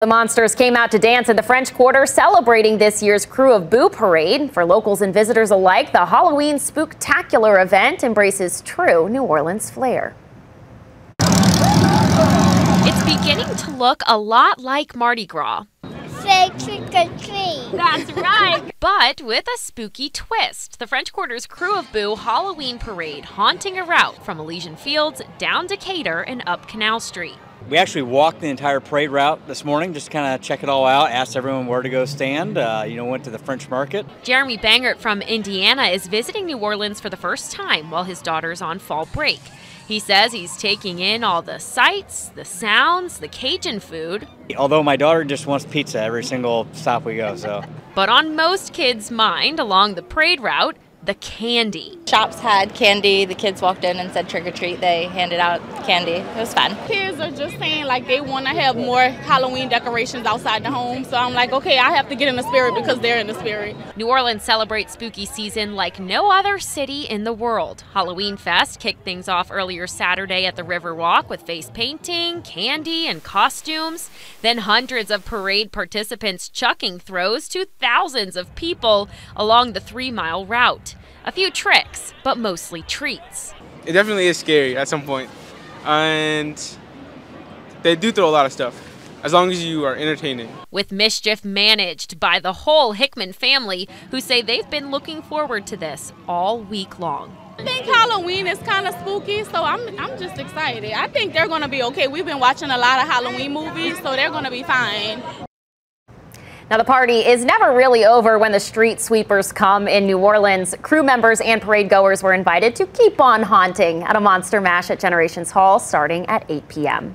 The Monsters came out to dance in the French Quarter, celebrating this year's Krewe of Boo parade. For locals and visitors alike, the Halloween spooktacular event embraces true New Orleans flair. It's beginning to look a lot like Mardi Gras. Say trick or treat. That's right. But with a spooky twist. The French Quarter's Krewe of Boo Halloween parade haunting a route from Elysian Fields down Decatur and up Canal Street. We actually walked the entire parade route this morning, just kind of check it all out, asked everyone where to go stand, went to the French Market. Jeremy Bangert from Indiana is visiting New Orleans for the first time while his daughter's on fall break. He says he's taking in all the sights, the sounds, the Cajun food. Although my daughter just wants pizza every single stop we go, so. But on most kids' mind along the parade route, the candy. Shops had candy. The kids walked in and said trick or treat. They handed out candy. It was fun. Kids are just saying like they want to have more Halloween decorations outside the home. So I'm like, okay, I have to get in the spirit because they're in the spirit. New Orleans celebrates spooky season like no other city in the world. Halloween Fest kicked things off earlier Saturday at the Riverwalk with face painting, candy, and costumes. Then hundreds of parade participants chucking throws to thousands of people along the 3-mile route. A few tricks, but mostly treats. It definitely is scary at some point, and they do throw a lot of stuff, as long as you are entertaining. With mischief managed by the whole Hickman family, who say they've been looking forward to this all week long. I think Halloween is kind of spooky, so I'm just excited. I think they're going to be okay. We've been watching a lot of Halloween movies, so they're going to be fine. Now, the party is never really over when the street sweepers come in New Orleans. Crew members and parade goers were invited to keep on haunting at a monster mash at Generations Hall starting at 8 p.m.